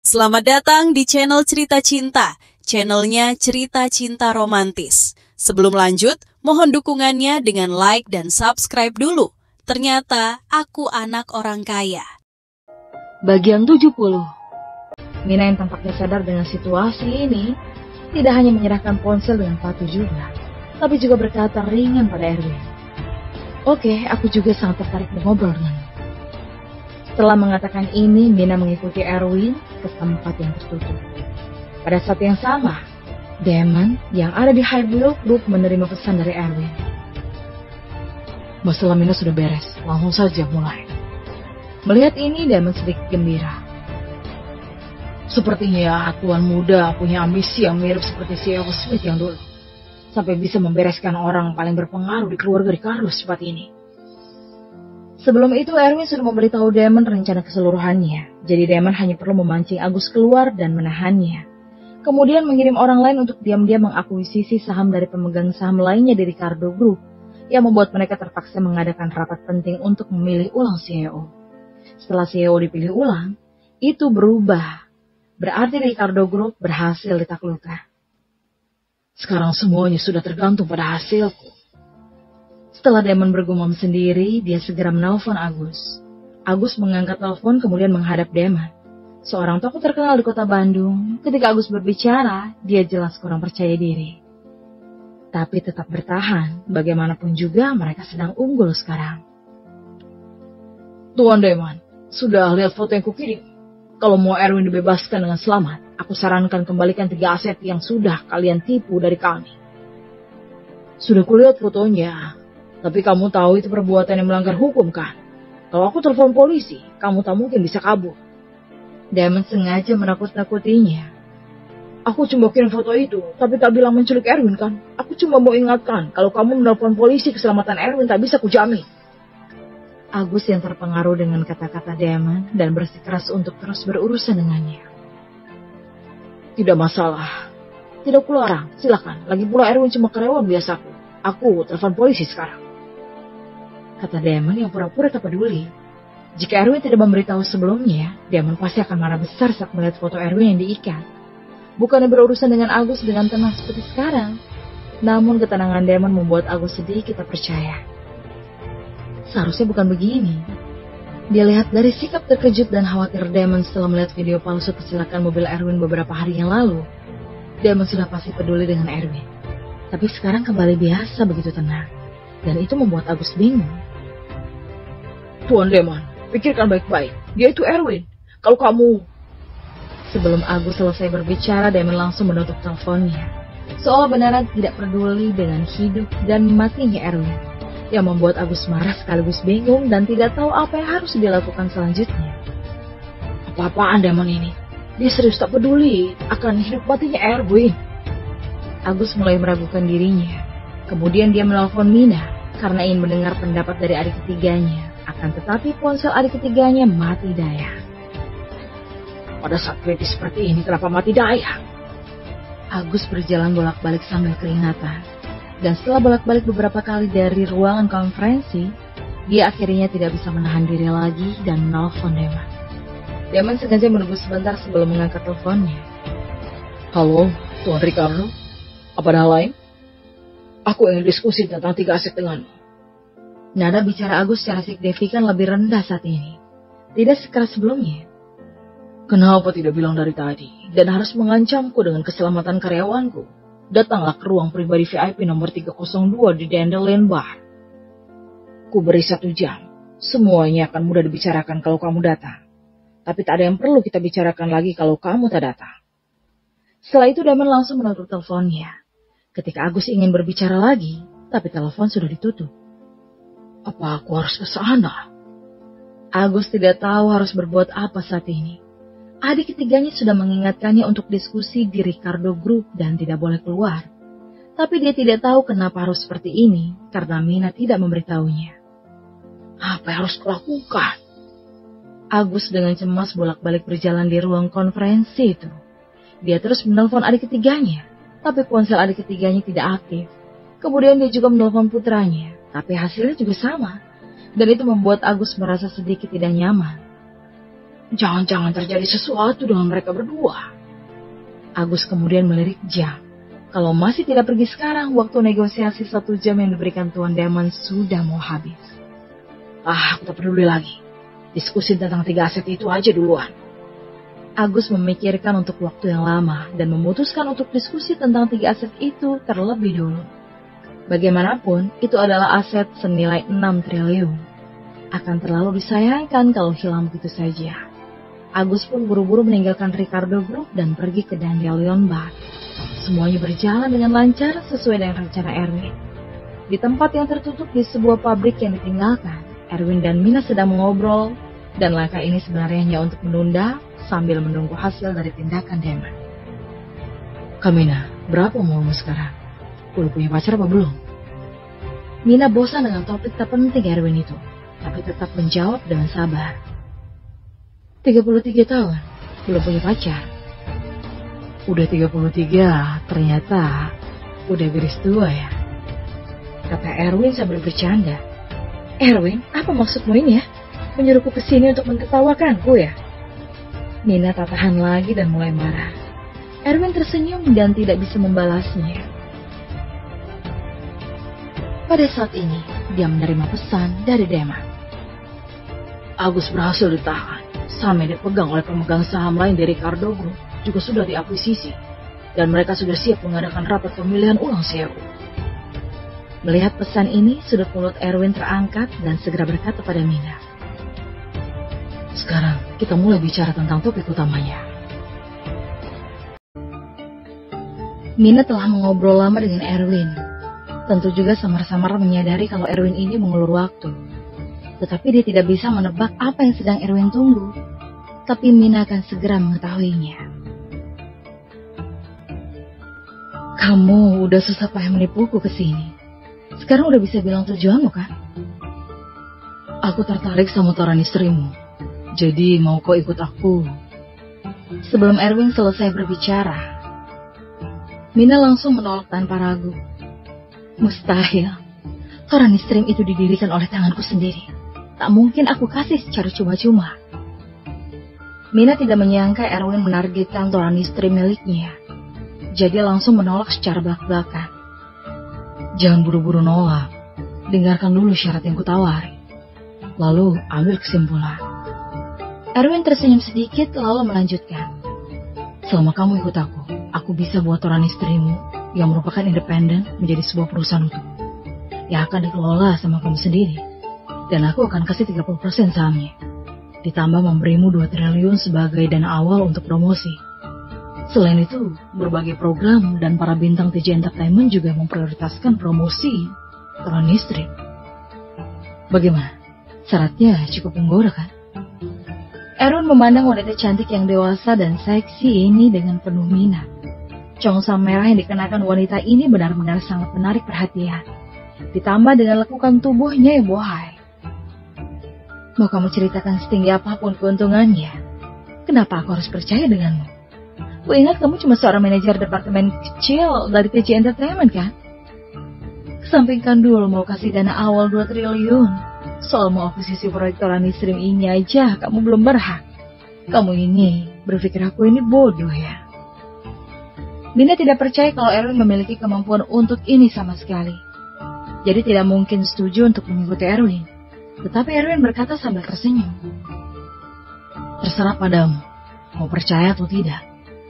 Selamat datang di channel Cerita Cinta, channelnya Cerita Cinta Romantis. Sebelum lanjut, mohon dukungannya dengan like dan subscribe dulu. Ternyata aku anak orang kaya. Bagian 70. Mina yang tampaknya sadar dengan situasi ini, tidak hanya menyerahkan ponsel dengan patuh juga, tapi juga berkata ringan pada Erwin. Oke, aku juga sangat tertarik mengobrol denganmu. Setelah mengatakan ini, Mina mengikuti Erwin ke tempat yang tertutup. Pada saat yang sama, Damon yang ada di High Block Group menerima pesan dari Erwin. Masalah Mina sudah beres, langsung saja mulai. Melihat ini, Damon sedikit gembira. Sepertinya tuan muda punya ambisi yang mirip seperti CEO Smith yang dulu. Sampai bisa membereskan orang paling berpengaruh di keluarga Ricardo secepat ini. Sebelum itu, Erwin sudah memberitahu Damon rencana keseluruhannya. Jadi Damon hanya perlu memancing Agus keluar dan menahannya. Kemudian mengirim orang lain untuk diam-diam mengakuisisi saham dari pemegang saham lainnya di Ricardo Group, yang membuat mereka terpaksa mengadakan rapat penting untuk memilih ulang CEO. Setelah CEO dipilih ulang, itu berubah. Berarti Ricardo Group berhasil ditaklukkan. Sekarang semuanya sudah tergantung pada hasilku. Setelah Damon bergumam sendiri, dia segera menelpon Agus. Agus mengangkat telepon kemudian menghadap Damon. Seorang tokoh terkenal di kota Bandung. Ketika Agus berbicara, dia jelas kurang percaya diri. Tapi tetap bertahan, bagaimanapun juga mereka sedang unggul sekarang. Tuan Damon, sudah lihat foto yang kukirim? Kalau mau Erwin dibebaskan dengan selamat, aku sarankan kembalikan 3 aset yang sudah kalian tipu dari kami. Sudah kulihat fotonya. Tapi kamu tahu itu perbuatan yang melanggar hukum kan? Kalau aku telepon polisi, kamu tak mungkin bisa kabur. Damon sengaja menakut-nakutinya. Aku cuma kirim foto itu, tapi tak bilang menculik Erwin kan? Aku cuma mau ingatkan, kalau kamu menelpon polisi keselamatan Erwin tak bisa kujamin. Agus yang terpengaruh dengan kata-kata Damon dan bersikeras untuk terus berurusan dengannya. Tidak masalah. Tidak perlu larang, silakan. Lagi pula Erwin cuma karyawan biasaku. Aku telepon polisi sekarang. Kata Damon yang pura-pura tak peduli. Jika Erwin tidak memberitahu sebelumnya, Damon pasti akan marah besar saat melihat foto Erwin yang diikat. Bukannya berurusan dengan Agus dengan tenang seperti sekarang. Namun ketenangan Damon membuat Agus sedikit tak percaya. Seharusnya bukan begini. Dia lihat dari sikap terkejut dan khawatir Damon setelah melihat video palsu kecelakaan mobil Erwin beberapa hari yang lalu. Damon sudah pasti peduli dengan Erwin. Tapi sekarang kembali biasa begitu tenang. Dan itu membuat Agus bingung. Tuan Damon, pikirkan baik-baik. Dia itu Erwin. Kalau kamu... Sebelum Agus selesai berbicara, Damon langsung menutup teleponnya. Seolah beneran tidak peduli dengan hidup dan matinya Erwin. Yang membuat Agus marah sekaligus bingung dan tidak tahu apa yang harus dilakukan selanjutnya. Apa-apaan Damon ini? Dia serius tak peduli akan hidup matinya Erwin. Agus mulai meragukan dirinya. Kemudian dia menelpon Mina karena ingin mendengar pendapat dari adik ketiganya. Akan tetapi ponsel adik ketiganya mati daya. Pada saat kritis seperti ini kenapa mati daya? Agus berjalan bolak-balik sambil keringatan. Dan setelah bolak-balik beberapa kali dari ruangan konferensi, dia akhirnya tidak bisa menahan diri lagi dan menelpon Damon. Damon sengaja menunggu sebentar sebelum mengangkat teleponnya. Halo, Tuan Ricardo. Apa ada hal lain? Aku ingin diskusi tentang 3 aset denganmu. Nada bicara Agus secara signifikan lebih rendah saat ini. Tidak sekeras sebelumnya. Kenapa tidak bilang dari tadi? Dan harus mengancamku dengan keselamatan karyawanku. Datanglah ke ruang pribadi VIP nomor 302 di Dandelion Bar. Ku beri 1 jam. Semuanya akan mudah dibicarakan kalau kamu datang. Tapi tak ada yang perlu kita bicarakan lagi kalau kamu tak datang. Setelah itu Damon langsung menutup teleponnya. Ketika Agus ingin berbicara lagi, tapi telepon sudah ditutup. Apa aku harus ke sana? Agus tidak tahu harus berbuat apa saat ini. Adik ketiganya sudah mengingatkannya untuk diskusi di Ricardo Group dan tidak boleh keluar. Tapi dia tidak tahu kenapa harus seperti ini, karena Mina tidak memberitahunya. Apa yang harus kulakukan? Agus dengan cemas bolak-balik berjalan di ruang konferensi itu. Dia terus menelpon adik ketiganya. Tapi ponsel adik ketiganya tidak aktif. Kemudian dia juga menelpon putranya, tapi hasilnya juga sama. Dan itu membuat Agus merasa sedikit tidak nyaman. Jangan-jangan terjadi sesuatu dengan mereka berdua. Agus kemudian melirik jam. Kalau masih tidak pergi sekarang, waktu negosiasi 1 jam yang diberikan Tuan Damon sudah mau habis. Aku tak peduli lagi. Diskusi tentang 3 aset itu aja duluan. Agus memikirkan untuk waktu yang lama dan memutuskan untuk diskusi tentang 3 aset itu terlebih dulu. Bagaimanapun, itu adalah aset senilai 6 triliun. Akan terlalu disayangkan kalau hilang begitu saja. Agus pun buru-buru meninggalkan Ricardo Group dan pergi ke Dandelion Bar. Semuanya berjalan dengan lancar sesuai dengan rencana Erwin. Di tempat yang tertutup di sebuah pabrik yang ditinggalkan, Erwin dan Mina sedang mengobrol, dan langkah ini sebenarnya hanya untuk menunda sambil menunggu hasil dari tindakan Damon. Mina, berapa umurmu sekarang? Udah punya pacar apa belum? Mina bosan dengan topik tak penting Erwin itu, tapi tetap menjawab dengan sabar. 33 tahun, belum punya pacar. Udah 33, ternyata udah garis tua ya, kata Erwin sambil bercanda. Erwin, apa maksudmu ini ya? Menyuruhku ke sini untuk mentertawakanku ya? Mina tak tahan lagi dan mulai marah. Erwin tersenyum dan tidak bisa membalasnya. Pada saat ini, dia menerima pesan dari Damon. Agus berhasil ditahan. Saham yang dipegang oleh pemegang saham lain dari Ricardo Group juga sudah diakuisisi, dan mereka sudah siap mengadakan rapat pemilihan ulang CEO. Melihat pesan ini, sudut mulut Erwin terangkat dan segera berkata pada Mina. Sekarang kita mulai bicara tentang topik utamanya. Mina telah mengobrol lama dengan Erwin. Tentu juga samar-samar menyadari kalau Erwin ini mengulur waktu. Tetapi dia tidak bisa menebak apa yang sedang Erwin tunggu. Tapi Mina akan segera mengetahuinya. Kamu udah susah payah menipuku ke sini. Sekarang udah bisa bilang tujuanmu kan? Aku tertarik sama tawaran istrimu. Jadi mau kau ikut aku? Sebelum Erwin selesai berbicara, Mina langsung menolak tanpa ragu. Mustahil. Tawaran istri itu didirikan oleh tanganku sendiri. Tak mungkin aku kasih secara cuma-cuma. Mina tidak menyangka Erwin menargetkan tawaran istri miliknya. Jadi langsung menolak secara belak-belakan. Jangan buru-buru nolak. Dengarkan dulu syarat yang kutawari. Lalu ambil kesimpulan. Erwin tersenyum sedikit lalu melanjutkan. Selama kamu ikut aku bisa buat tawaran istrimu yang merupakan independen menjadi sebuah perusahaan utuh. Yang akan dikelola sama kamu sendiri. Dan aku akan kasih 30% sahamnya. Ditambah memberimu 2 triliun sebagai dana awal untuk promosi. Selain itu, berbagai program dan para bintang TJ Entertainment juga memprioritaskan promosi tawaran istri. Bagaimana? Syaratnya cukup menggoda kan? Erwin memandang wanita cantik yang dewasa dan seksi ini dengan penuh minat. Congsam merah yang dikenakan wanita ini benar-benar sangat menarik perhatian. Ditambah dengan lekukan tubuhnya yang bohai. Mau kamu ceritakan setinggi apapun keuntungannya, kenapa aku harus percaya denganmu? Ku ingat kamu cuma seorang manajer departemen kecil dari TJ Entertainment kan? Kesampingkan dulu mau kasih dana awal 2 triliun. Soal mau akuisisi proyek tawaran istri ini aja kamu belum berhak. Kamu ini berpikir aku ini bodoh ya? Mina tidak percaya kalau Erwin memiliki kemampuan untuk ini sama sekali. Jadi tidak mungkin setuju untuk mengikuti Erwin. Tetapi Erwin berkata sambil tersenyum. Terserah padamu, mau percaya atau tidak.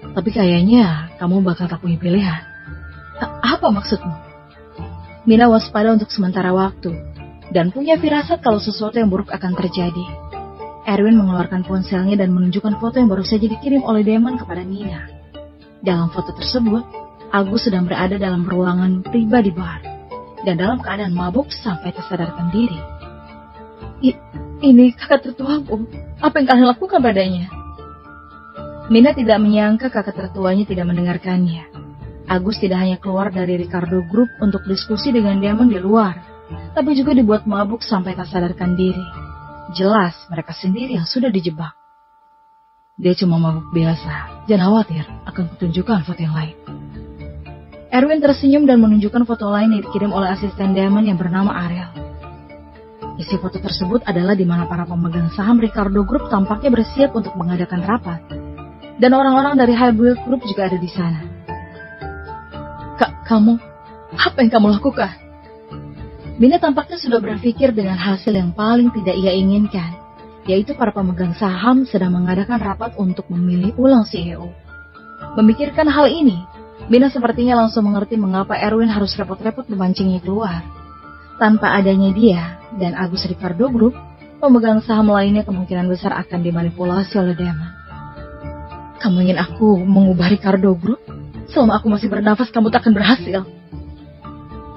Tapi kayaknya kamu bakal tak punya pilihan. Apa maksudmu? Mina waspada untuk sementara waktu. Dan punya firasat kalau sesuatu yang buruk akan terjadi. Erwin mengeluarkan ponselnya dan menunjukkan foto yang baru saja dikirim oleh Damon kepada Mina. Dalam foto tersebut, Agus sedang berada dalam ruangan pribadi bar. Dan dalam keadaan mabuk sampai tersadarkan diri. Ini kakak tertuaku. Apa yang kalian lakukan padanya? Mina tidak menyangka kakak tertuanya tidak mendengarkannya. Agus tidak hanya keluar dari Ricardo Group untuk diskusi dengan Damon di luar, tapi juga dibuat mabuk sampai tak sadarkan diri. Jelas mereka sendiri yang sudah dijebak. Dia cuma mabuk biasa. Jangan khawatir, akan kutunjukkan foto yang lain. Erwin tersenyum dan menunjukkan foto lain yang dikirim oleh asisten Damon yang bernama Ariel. Isi foto tersebut adalah di mana para pemegang saham Ricardo Group tampaknya bersiap untuk mengadakan rapat. Dan orang-orang dari Highbuild Group juga ada di sana. Kamu, apa yang kamu lakukan? Mina tampaknya sudah berpikir dengan hasil yang paling tidak ia inginkan, yaitu para pemegang saham sedang mengadakan rapat untuk memilih ulang CEO. Memikirkan hal ini, Mina sepertinya langsung mengerti mengapa Erwin harus repot-repot memancingnya keluar. Tanpa adanya dia dan Agus Ricardo Group, pemegang saham lainnya kemungkinan besar akan dimanipulasi oleh Damon. Kamu ingin aku mengubah Ricardo Group? Selama aku masih bernafas, kamu tak akan berhasil.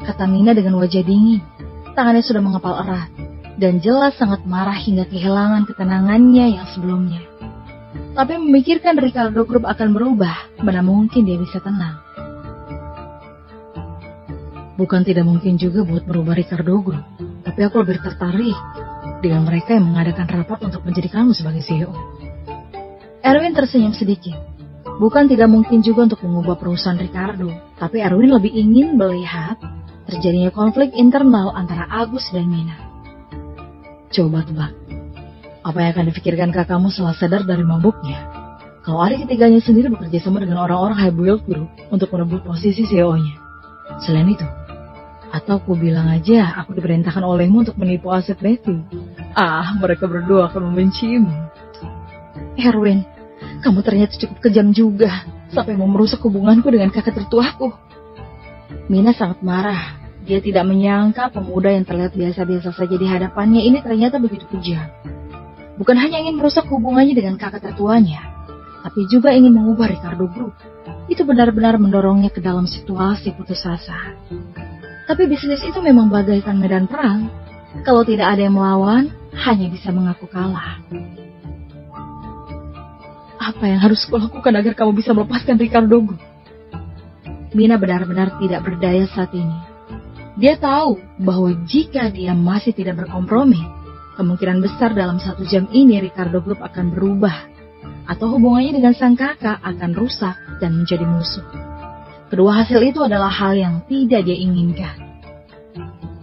Kata Mina dengan wajah dingin. Tangannya sudah mengepal erat dan jelas sangat marah hingga kehilangan ketenangannya yang sebelumnya. Tapi memikirkan Ricardo Group akan berubah, mana mungkin dia bisa tenang. Bukan tidak mungkin juga buat merubah Ricardo Group, tapi aku lebih tertarik dengan mereka yang mengadakan rapat untuk menjadikanmu sebagai CEO. Erwin tersenyum sedikit. Bukan tidak mungkin juga untuk mengubah perusahaan Ricardo, tapi Erwin lebih ingin melihat terjadinya konflik internal antara Agus dan Mina. Coba tebak, apa yang akan dipikirkan kakakmu setelah sadar dari mabuknya? Kalau adik ketiganya sendiri bekerja sama dengan orang-orang Highbuild Group untuk merebut posisi CEO-nya. Selain itu, atau aku bilang aja aku diperintahkan olehmu untuk menipu aset Betty. Mereka berdua akan membencimu. Erwin, kamu ternyata cukup kejam juga, sampai mau merusak hubunganku dengan kakak tertuaku. Mina sangat marah. Dia tidak menyangka pemuda yang terlihat biasa-biasa saja di hadapannya ini ternyata begitu kejam. Bukan hanya ingin merusak hubungannya dengan kakak tertuanya, tapi juga ingin mengubah Ricardo Group. Itu benar-benar mendorongnya ke dalam situasi putus asa. Tapi bisnis itu memang bagaikan medan perang. Kalau tidak ada yang melawan, hanya bisa mengaku kalah. Apa yang harus kulakukan agar kamu bisa melepaskan Ricardo Group? Mina benar-benar tidak berdaya saat ini. Dia tahu bahwa jika dia masih tidak berkompromi, kemungkinan besar dalam 1 jam ini Ricardo Group akan berubah, atau hubungannya dengan sang kakak akan rusak dan menjadi musuh. Kedua hasil itu adalah hal yang tidak dia inginkan.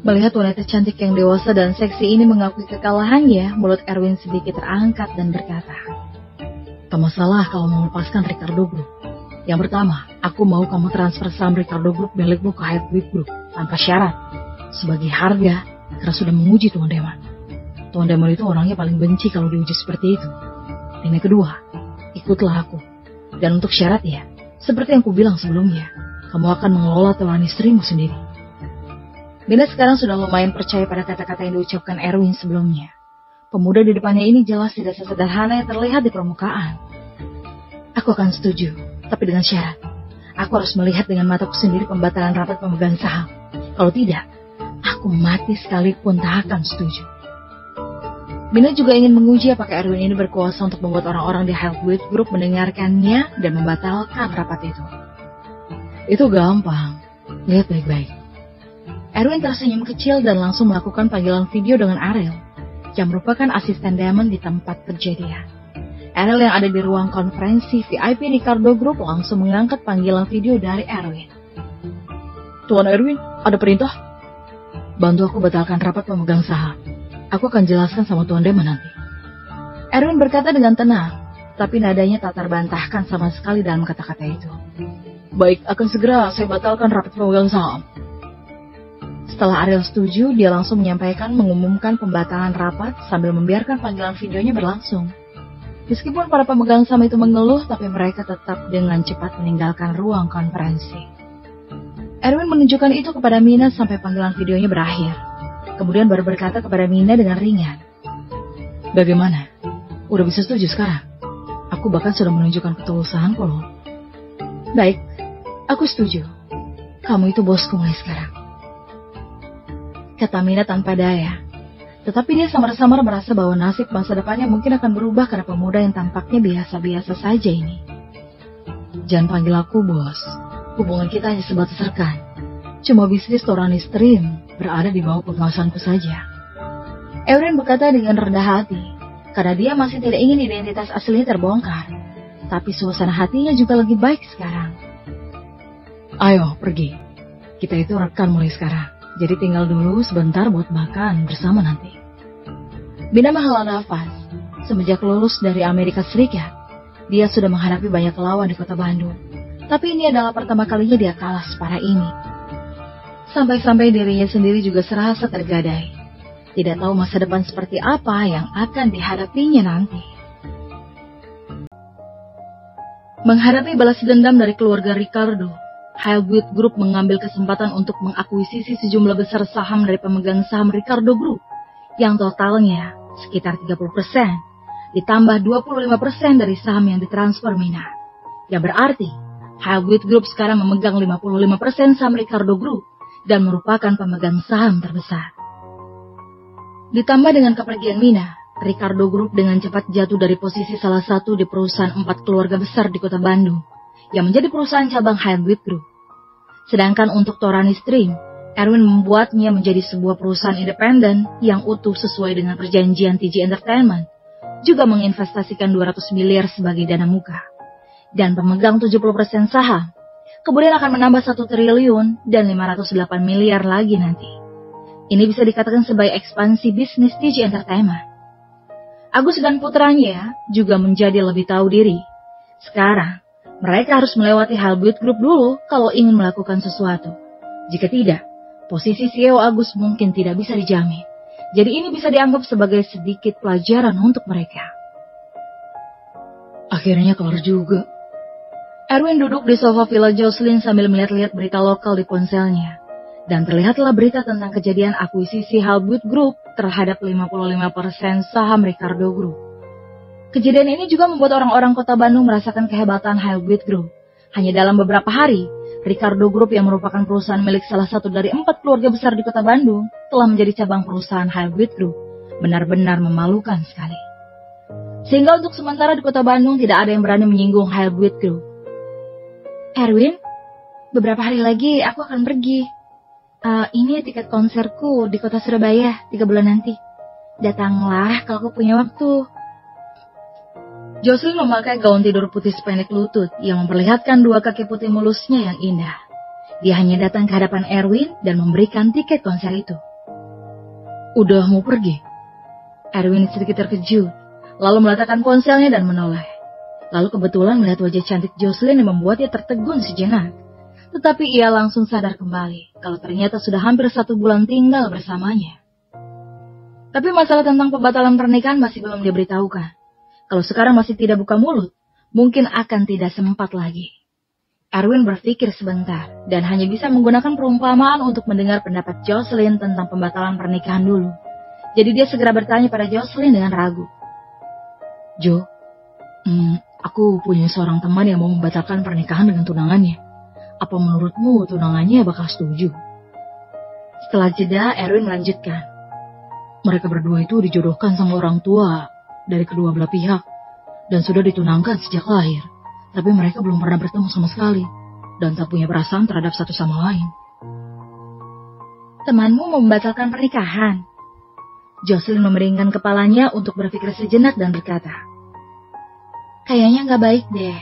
Melihat wanita cantik yang dewasa dan seksi ini mengakui kekalahannya, mulut Erwin sedikit terangkat dan berkata, "Kamu salah kalau mau melepaskan Ricardo Group. Yang pertama, aku mau kamu transfer saham Ricardo Group milikmu ke Highbuild Group tanpa syarat, sebagai harga karena sudah menguji Tuan Damon. Tuan Damon itu orangnya paling benci kalau diuji seperti itu. Dan yang kedua, ikutlah aku. Dan untuk syaratnya, seperti yang kubilang sebelumnya, kamu akan mengelola tuan istrimu sendiri." Mina sekarang sudah lumayan percaya pada kata-kata yang diucapkan Erwin sebelumnya. Pemuda di depannya ini jelas tidak sesederhana yang terlihat di permukaan. Aku akan setuju, tapi dengan syarat. Aku harus melihat dengan mataku sendiri pembatalan rapat pemegang saham. Kalau tidak, aku mati sekalipun tak akan setuju. Mina juga ingin menguji apakah Erwin ini berkuasa untuk membuat orang-orang di Highbuild Group mendengarkannya dan membatalkan rapat itu. Itu gampang. Lihat baik-baik. Erwin tersenyum kecil dan langsung melakukan panggilan video dengan Ariel, yang merupakan asisten Damon di tempat kejadian. Ariel yang ada di ruang konferensi VIP Ricardo Group langsung mengangkat panggilan video dari Erwin. "Tuan Erwin, ada perintah? Bantu aku batalkan rapat pemegang saham. Aku akan jelaskan sama Tuan Damon nanti." Erwin berkata dengan tenang, tapi nadanya tak terbantahkan sama sekali dalam kata-kata itu. "Baik, akan segera saya batalkan rapat pemegang saham." Setelah Ariel setuju, dia langsung mengumumkan pembatalan rapat sambil membiarkan panggilan videonya berlangsung. Meskipun para pemegang saham itu mengeluh, tapi mereka tetap dengan cepat meninggalkan ruang konferensi. Erwin menunjukkan itu kepada Mina sampai panggilan videonya berakhir. Kemudian baru berkata kepada Mina dengan ringan, "Bagaimana? Udah bisa setuju sekarang? Aku bahkan sudah menunjukkan ketulusanku loh." "Baik, aku setuju. Kamu itu bosku mulai sekarang," kata Mina tanpa daya. Tetapi dia samar-samar merasa bahwa nasib masa depannya mungkin akan berubah karena pemuda yang tampaknya biasa-biasa saja ini. "Jangan panggil aku bos. Hubungan kita hanya sebatas rekan. Cuma bisnis Torani Stream berada di bawah pengawasanku saja." Erwin berkata dengan rendah hati, karena dia masih tidak ingin identitas aslinya terbongkar. Tapi suasana hatinya juga lagi baik sekarang. "Ayo, pergi. Kita itu rekan mulai sekarang. Jadi tinggal dulu sebentar buat makan bersama nanti. Mina menghela nafas. Semenjak lulus dari Amerika Serikat, dia sudah menghadapi banyak lawan di kota Bandung. Tapi ini adalah pertama kalinya dia kalah separah ini. Sampai-sampai dirinya sendiri juga serasa tergadai. Tidak tahu masa depan seperti apa yang akan dihadapinya nanti. Menghadapi balas dendam dari keluarga Ricardo, Highwood Group mengambil kesempatan untuk mengakuisisi sejumlah besar saham dari pemegang saham Ricardo Group, yang totalnya sekitar 30%. Ditambah 25% dari saham yang ditransfer Mina. Yang berarti, Highwood Group sekarang memegang 55% saham Ricardo Group dan merupakan pemegang saham terbesar. Ditambah dengan kepergian Mina, Ricardo Group dengan cepat jatuh dari posisi salah satu di perusahaan 4 keluarga besar di kota Bandung, yang menjadi perusahaan cabang Highwood Group. Sedangkan untuk Torani Stream, Erwin membuatnya menjadi sebuah perusahaan independen yang utuh sesuai dengan perjanjian TG Entertainment, juga menginvestasikan 200 miliar sebagai dana muka. Dan pemegang 70% saham, kemudian akan menambah 1 triliun dan 508 miliar lagi nanti. Ini bisa dikatakan sebagai ekspansi bisnis TG Entertainment. Agus dan putranya juga menjadi lebih tahu diri. Sekarang, mereka harus melewati Highwood Group dulu kalau ingin melakukan sesuatu. Jika tidak, posisi CEO Agus mungkin tidak bisa dijamin. Jadi ini bisa dianggap sebagai sedikit pelajaran untuk mereka. Akhirnya keluar juga. Erwin duduk di sofa Villa Jocelyn sambil melihat-lihat berita lokal di ponselnya. Dan terlihatlah berita tentang kejadian akuisisi Highwood Group terhadap 55% saham Ricardo Group. Kejadian ini juga membuat orang-orang kota Bandung merasakan kehebatan Highwood Group. Hanya dalam beberapa hari, Ricardo Group yang merupakan perusahaan milik salah satu dari 4 keluarga besar di kota Bandung telah menjadi cabang perusahaan Highwood Group. Benar-benar memalukan sekali. Sehingga untuk sementara di kota Bandung tidak ada yang berani menyinggung Highwood Group. Erwin, beberapa hari lagi aku akan pergi. Ini tiket konserku di kota Surabaya 3 bulan nanti. Datanglah kalau aku punya waktu. Jocelyn memakai gaun tidur putih sependek lutut yang memperlihatkan 2 kaki putih mulusnya yang indah. Dia hanya datang ke hadapan Erwin dan memberikan tiket konser itu. Udah mau pergi? Erwin sedikit terkejut, lalu meletakkan ponselnya dan menoleh. Lalu kebetulan melihat wajah cantik Jocelyn yang membuatnya tertegun sejenak. Tetapi ia langsung sadar kembali kalau ternyata sudah hampir 1 bulan tinggal bersamanya. Tapi masalah tentang pembatalan pernikahan masih belum diberitahukan. Kalau sekarang masih tidak buka mulut, mungkin akan tidak sempat lagi. Erwin berpikir sebentar dan hanya bisa menggunakan perumpamaan untuk mendengar pendapat Jocelyn tentang pembatalan pernikahan dulu. Jadi dia segera bertanya pada Jocelyn dengan ragu. Jo, aku punya seorang teman yang mau membatalkan pernikahan dengan tunangannya. Apa menurutmu tunangannya bakal setuju? Setelah jeda, Erwin melanjutkan. Mereka berdua itu dijodohkan sama orang tua dari kedua belah pihak dan sudah ditunangkan sejak lahir. Tapi mereka belum pernah bertemu sama sekali dan tak punya perasaan terhadap satu sama lain. Temanmu mau membatalkan pernikahan? Jocelyn memeringkan kepalanya untuk berpikir sejenak dan berkata, kayaknya gak baik deh,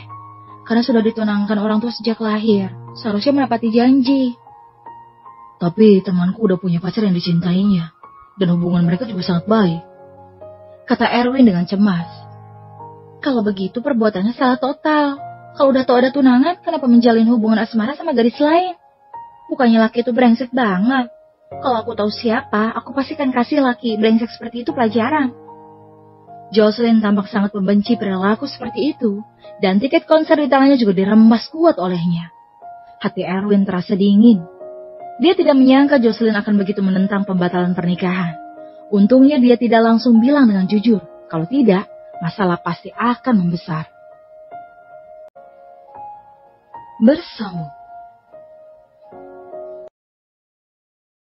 karena sudah ditunangkan orang tua sejak lahir. Seharusnya menepati janji. Tapi temanku udah punya pacar yang dicintainya dan hubungan mereka juga sangat baik, kata Erwin dengan cemas. Kalau begitu perbuatannya salah total. Kalau udah tahu ada tunangan, kenapa menjalin hubungan asmara sama gadis lain? Bukannya laki itu brengsek banget. Kalau aku tahu siapa, aku pasti akan kasih laki brengsek seperti itu pelajaran. Jocelyn tampak sangat membenci perilaku seperti itu, dan tiket konser di tangannya juga dirembas kuat olehnya. Hati Erwin terasa dingin. Dia tidak menyangka Jocelyn akan begitu menentang pembatalan pernikahan. Untungnya dia tidak langsung bilang dengan jujur. Kalau tidak, masalah pasti akan membesar. Bersambung.